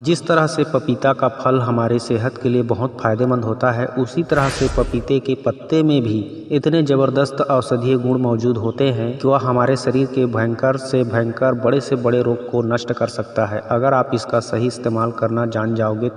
जिस तरह से पपीता का फल हमारे सेहत के लिए बहुत फायदेमंद होता है, उसी तरह से पपीते के पत्ते में भी इतने ज़बरदस्त औषधीय गुण मौजूद होते हैं कि वह हमारे शरीर के भयंकर से भयंकर बड़े से बड़े रोग को नष्ट कर सकता है, अगर आप इसका सही इस्तेमाल करना जान जाओगे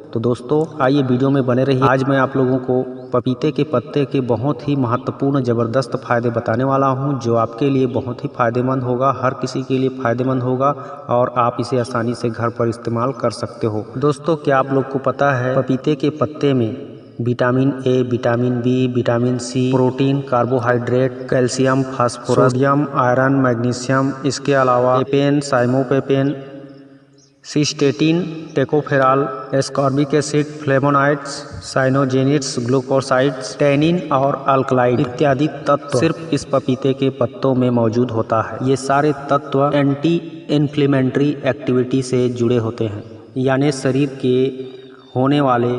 तो दोस्तों आइए वीडियो में बने रहिए। आज मैं आप लोगों को पपीते के पत्ते के बहुत ही महत्वपूर्ण ज़बरदस्त फ़ायदे बताने वाला हूं, जो आपके लिए बहुत ही फ़ायदेमंद होगा, हर किसी के लिए फ़ायदेमंद होगा और आप इसे आसानी से घर पर इस्तेमाल कर सकते हो। दोस्तों क्या आप लोग को पता है पपीते के पत्ते में vitamin A, vitamin B, vitamin C, protein, carbohydrate, calcium, phosphorus, sodium, iron, magnesium, इसके अलावा papain, chymopapain, cystatin, tocopherol, ascorbic acid, flavonoids, cyanogenides, glucosides, tannin और अल्कलाइड इत्यादि तत्व सिर्फ इस पपीते के पत्तों में मौजूद होता है। ये सारे तत्व एंटी इन्फ्लेमेटरी एक्टिविटी से जुड़े होते हैं, यानी शरीर के होने वाले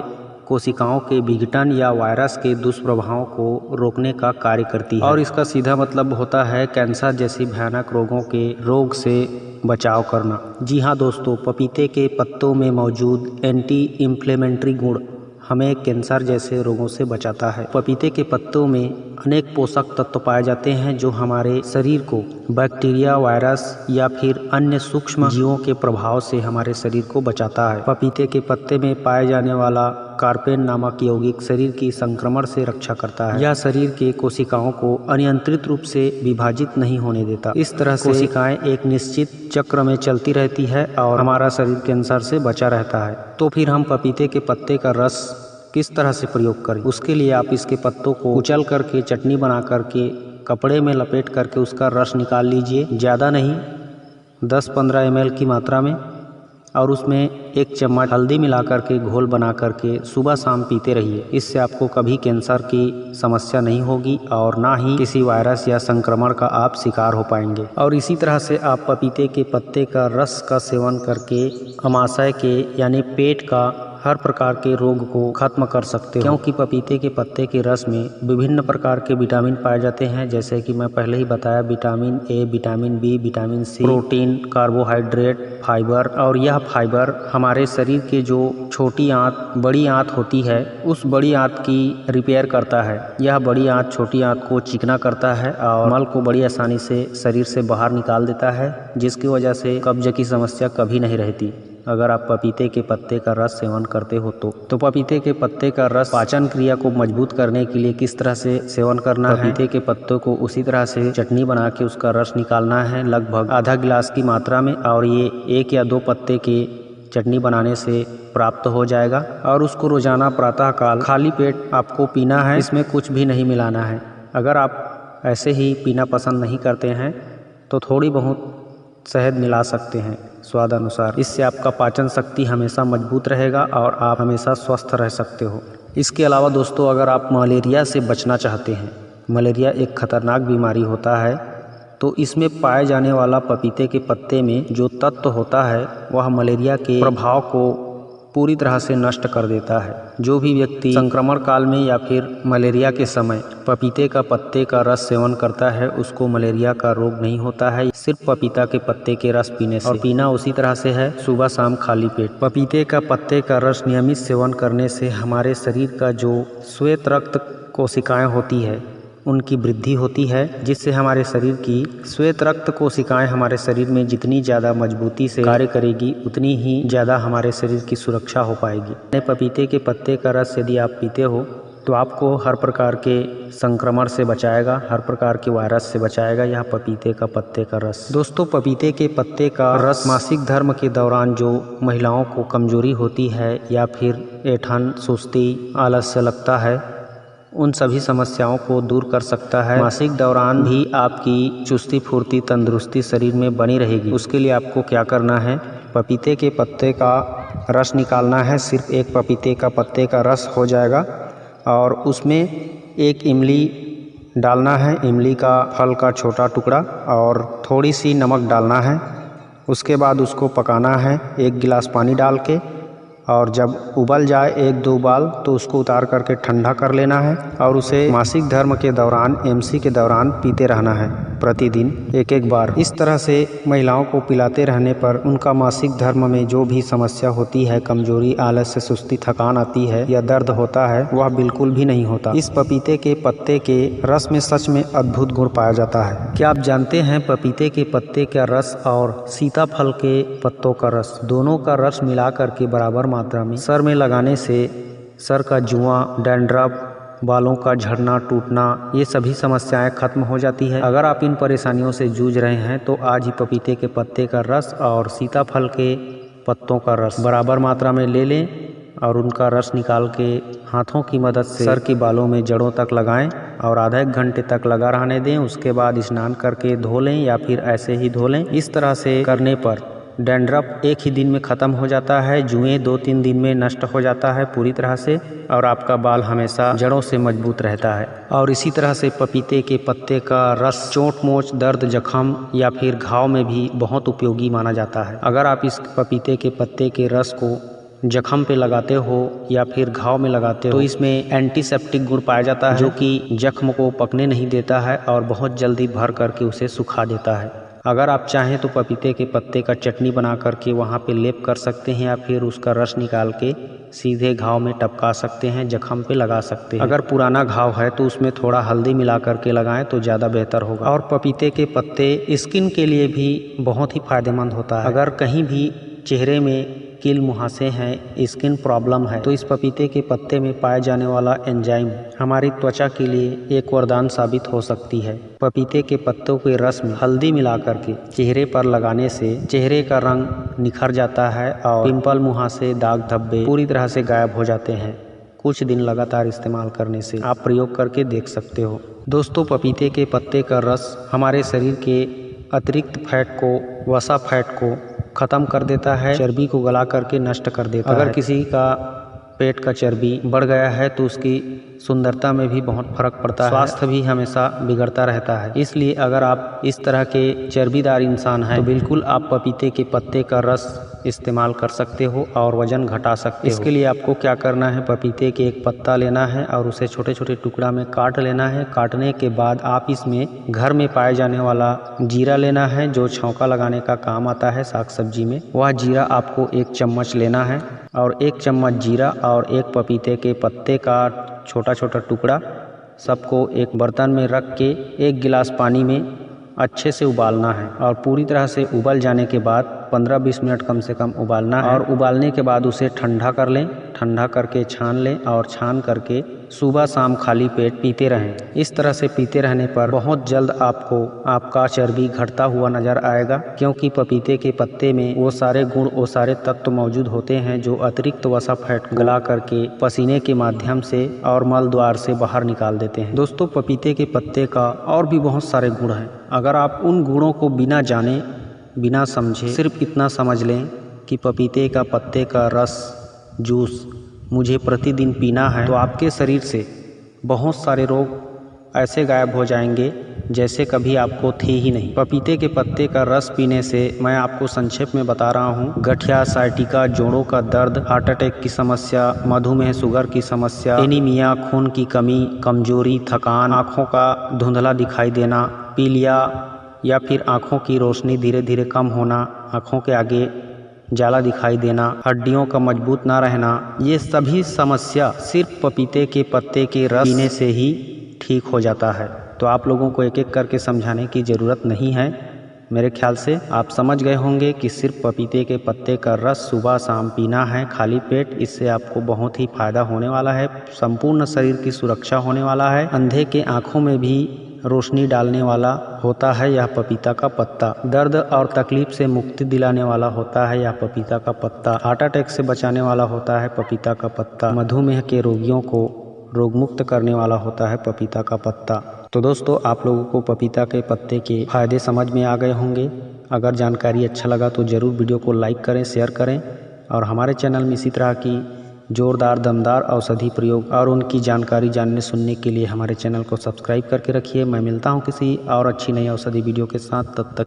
कोशिकाओं के विघटन या वायरस के दुष्प्रभावों को रोकने का कार्य करती है और इसका सीधा मतलब होता है कैंसर जैसी भयानक रोगों के रोग से बचाव करना। जी हाँ दोस्तों, पपीते के पत्तों में मौजूद एंटी इन्फ्लेमेटरी गुण हमें कैंसर जैसे रोगों से बचाता है। पपीते के पत्तों में अनेक पोषक तत्व पाए जाते हैं जो हमारे शरीर को बैक्टीरिया, वायरस या फिर अन्य सूक्ष्म जीवों के प्रभाव से हमारे शरीर को बचाता है। पपीते के पत्ते में पाए जाने वाला कार्पेन नामक यौगिक शरीर की संक्रमण से रक्षा करता है। यह शरीर के कोशिकाओं को अनियंत्रित रूप से विभाजित नहीं होने देता। इस तरह से कोशिकाएं एक निश्चित चक्र में चलती रहती है और हमारा शरीर कैंसर से बचा रहता है। तो फिर हम पपीते के पत्ते का रस किस तरह से प्रयोग करें? उसके लिए आप इसके पत्तों को कुचल करके चटनी बना करके कपड़े में लपेट करके उसका रस निकाल लीजिए, ज़्यादा नहीं, 10-15 ml की मात्रा में, और उसमें 1 चम्मच हल्दी मिला करके घोल बना करके सुबह शाम पीते रहिए। इससे आपको कभी कैंसर की समस्या नहीं होगी और ना ही किसी वायरस या संक्रमण का आप शिकार हो पाएंगे। और इसी तरह से आप पपीते के पत्ते का रस का सेवन करके अमाशय के यानी पेट का हर प्रकार के रोग को खत्म कर सकते हो, क्योंकि पपीते के पत्ते के रस में विभिन्न प्रकार के विटामिन पाए जाते हैं, जैसे कि मैं पहले ही बताया, vitamin A, vitamin B, vitamin C, protein, carbohydrate, fibre. और यह फाइबर हमारे शरीर के जो छोटी आंत बड़ी आंत होती है, उस बड़ी आंत की रिपेयर करता है। यह बड़ी आंत छोटी आंत को चिकना करता है और मल को बड़ी आसानी से शरीर से बाहर निकाल देता है, जिसकी वजह से कब्ज की समस्या कभी नहीं रहती अगर आप पपीते के पत्ते का रस सेवन करते हो तो पपीते के पत्ते का रस पाचन क्रिया को मजबूत करने के लिए किस तरह से सेवन करना है? पपीते के पत्तों को उसी तरह से चटनी बना के उसका रस निकालना है, लगभग आधा गिलास की मात्रा में, और ये 1 या 2 पत्ते की चटनी बनाने से प्राप्त हो जाएगा। और उसको रोजाना प्रातःकाल खाली पेट आपको पीना है, इसमें कुछ भी नहीं मिलाना है। अगर आप ऐसे ही पीना पसंद नहीं करते हैं तो थोड़ी बहुत शहद मिला सकते हैं स्वाद अनुसार। इससे आपका पाचन शक्ति हमेशा मजबूत रहेगा और आप हमेशा स्वस्थ रह सकते हो। इसके अलावा दोस्तों, अगर आप मलेरिया से बचना चाहते हैं, मलेरिया एक खतरनाक बीमारी होता है, तो इसमें पाए जाने वाला पपीते के पत्ते में जो तत्व होता है वह मलेरिया के प्रभाव को पूरी तरह से नष्ट कर देता है। जो भी व्यक्ति संक्रमण काल में या फिर मलेरिया के समय पपीते का पत्ते का रस सेवन करता है, उसको मलेरिया का रोग नहीं होता है, सिर्फ पपीता के पत्ते के रस पीने से। और पीना उसी तरह से है, सुबह शाम खाली पेट। पपीते का पत्ते का रस नियमित सेवन करने से हमारे शरीर का जो श्वेत रक्त कोशिकाएं होती है उनकी वृद्धि होती है, जिससे हमारे शरीर की श्वेत रक्त कोशिकाएं हमारे शरीर में जितनी ज़्यादा मजबूती से कार्य करेगी उतनी ही ज़्यादा हमारे शरीर की सुरक्षा हो पाएगी। पपीते के पत्ते का रस यदि आप पीते हो तो आपको हर प्रकार के संक्रमण से बचाएगा, हर प्रकार के वायरस से बचाएगा यह पपीते का पत्ते का रस। दोस्तों, पपीते के पत्ते का रस मासिक धर्म के दौरान जो महिलाओं को कमजोरी होती है या फिर ऐंठन, सुस्ती, आलस्य लगता है, उन सभी समस्याओं को दूर कर सकता है। मासिक दौरान भी आपकी चुस्ती फुर्ती तंदुरुस्ती शरीर में बनी रहेगी। उसके लिए आपको क्या करना है? पपीते के पत्ते का रस निकालना है, सिर्फ 1 पपीते का पत्ते का रस हो जाएगा और उसमें 1 इमली डालना है, इमली का फल का छोटा टुकड़ा, और थोड़ी सी नमक डालना है। उसके बाद उसको पकाना है 1 गिलास पानी डाल के, और जब उबल जाए 1-2 उबाल तो उसको उतार करके ठंडा कर लेना है और उसे मासिक धर्म के दौरान एमसी के दौरान पीते रहना है, प्रतिदिन 1-1 बार। इस तरह से महिलाओं को पिलाते रहने पर उनका मासिक धर्म में जो भी समस्या होती है, कमजोरी, आलस्य, सुस्ती, थकान आती है या दर्द होता है, वह बिल्कुल भी नहीं होता। इस पपीते के पत्ते के रस में सच में अद्भुत गुण पाया जाता है। क्या आप जानते हैं पपीते के पत्ते का रस और सीताफल के पत्तों का रस, दोनों का रस मिला करके बराबर मात्रा में सर में लगाने से सर का जुआ, डैंड्रफ, बालों का झड़ना, टूटना, ये सभी समस्याएं खत्म हो जाती है। अगर आप इन परेशानियों से जूझ रहे हैं तो आज ही पपीते के पत्ते का रस और सीताफल के पत्तों का रस बराबर मात्रा में ले लें और उनका रस निकाल के हाथों की मदद से सर के बालों में जड़ों तक लगाएं और आधा 1 घंटे तक लगा रहने दें। उसके बाद स्नान करके धो लें या फिर ऐसे ही धो लें। इस तरह से करने पर डैंड्रफ 1 ही दिन में ख़त्म हो जाता है, जुएं 2-3 दिन में नष्ट हो जाता है पूरी तरह से और आपका बाल हमेशा जड़ों से मजबूत रहता है। और इसी तरह से पपीते के पत्ते का रस चोट मोच, दर्द, जख्म या फिर घाव में भी बहुत उपयोगी माना जाता है। अगर आप इस पपीते के पत्ते के रस को जख्म पे लगाते हो या फिर घाव में लगाते हो तो इसमें एंटीसेप्टिक गुण पाया जाता है जो कि जख्म को पकने नहीं देता है और बहुत जल्दी भर करके उसे सुखा देता है। अगर आप चाहें तो पपीते के पत्ते का चटनी बना करके वहाँ पे लेप कर सकते हैं या फिर उसका रस निकाल के सीधे घाव में टपका सकते हैं, जख्म पे लगा सकते हैं। अगर पुराना घाव है तो उसमें थोड़ा हल्दी मिला करके लगाएं तो ज़्यादा बेहतर होगा। और पपीते के पत्ते स्किन के लिए भी बहुत ही फायदेमंद होता है। अगर कहीं भी चेहरे में कील मुहासे हैं, स्किन प्रॉब्लम है तो इस पपीते के पत्ते में पाए जाने वाला एंजाइम हमारी त्वचा के लिए एक वरदान साबित हो सकती है। पपीते के पत्तों के रस में हल्दी मिला करके चेहरे पर लगाने से चेहरे का रंग निखर जाता है और पिंपल, मुहासे, दाग धब्बे पूरी तरह से गायब हो जाते हैं। कुछ दिन लगातार इस्तेमाल करने से आप प्रयोग करके देख सकते हो। दोस्तों, पपीते के पत्ते का रस हमारे शरीर के अतिरिक्त फैट को, वसा फैट को खत्म कर देता है, चर्बी को गला करके नष्ट कर देता है। अगर किसी का पेट का चर्बी बढ़ गया है तो उसकी सुंदरता में भी बहुत फर्क पड़ता है, स्वास्थ्य भी हमेशा बिगड़ता रहता है। इसलिए अगर आप इस तरह के चर्बीदार इंसान हैं तो बिल्कुल आप पपीते के पत्ते का रस इस्तेमाल कर सकते हो और वजन घटा सकते हो। इसके लिए आपको क्या करना है, पपीते के एक पत्ता लेना है और उसे छोटे छोटे टुकड़ा में काट लेना है। काटने के बाद आप इसमें घर में पाए जाने वाला जीरा लेना है जो छौंका लगाने का काम आता है साग सब्जी में। वह जीरा आपको 1 चम्मच लेना है और 1 चम्मच जीरा और 1 पपीते के पत्ते का छोटा छोटा टुकड़ा सबको एक बर्तन में रख के 1 गिलास पानी में अच्छे से उबालना है और पूरी तरह से उबल जाने के बाद 15-20 मिनट कम से कम उबालना है। और उबालने के बाद उसे ठंडा कर लें, ठंडा करके छान लें और छान करके सुबह शाम खाली पेट पीते रहें। इस तरह से पीते रहने पर बहुत जल्द आपको आपका चर्बी घटता हुआ नजर आएगा, क्योंकि पपीते के पत्ते में वो सारे गुण, वो सारे तत्व मौजूद होते हैं जो अतिरिक्त वसा फैट गला करके पसीने के माध्यम से और मल द्वार से बाहर निकाल देते हैं। दोस्तों, पपीते के पत्ते का और भी बहुत सारे गुण हैं। अगर आप उन गुणों को बिना जाने, बिना समझे, सिर्फ इतना समझ लें कि पपीते का पत्ते का रस, जूस मुझे प्रतिदिन पीना है, तो आपके शरीर से बहुत सारे रोग ऐसे गायब हो जाएंगे जैसे कभी आपको थे ही नहीं। पपीते के पत्ते का रस पीने से मैं आपको संक्षेप में बता रहा हूँ, गठिया, साइटिका, जोड़ों का दर्द, हार्ट अटैक की समस्या, मधुमेह, शुगर की समस्या, एनीमिया, खून की कमी, कमजोरी, थकान, आँखों का धुंधला दिखाई देना, पीलिया या फिर आँखों की रोशनी धीरे धीरे कम होना, आँखों के आगे जाला दिखाई देना, हड्डियों का मजबूत ना रहना, ये सभी समस्या सिर्फ पपीते के पत्ते के रस पीने से ही ठीक हो जाता है। तो आप लोगों को एक एक करके समझाने की ज़रूरत नहीं है। मेरे ख्याल से आप समझ गए होंगे कि सिर्फ पपीते के पत्ते का रस सुबह शाम पीना है खाली पेट। इससे आपको बहुत ही फायदा होने वाला है, संपूर्ण शरीर की सुरक्षा होने वाला है। अंधे के आँखों में भी रोशनी डालने वाला होता है यह पपीता का पत्ता। दर्द और तकलीफ से मुक्ति दिलाने वाला होता है यह पपीता का पत्ता। हार्ट अटैक से बचाने वाला होता है पपीता का पत्ता। मधुमेह के रोगियों को रोग मुक्त करने वाला होता है पपीता का पत्ता। तो दोस्तों, आप लोगों को पपीता के पत्ते के फायदे समझ में आ गए होंगे। अगर जानकारी अच्छा लगा तो ज़रूर वीडियो को लाइक करें, शेयर करें और हमारे चैनल में इसी तरह की जोरदार दमदार औषधि प्रयोग और उनकी जानकारी जानने सुनने के लिए हमारे चैनल को सब्सक्राइब करके रखिए। मैं मिलता हूं किसी और अच्छी नई औषधि वीडियो के साथ, तब तक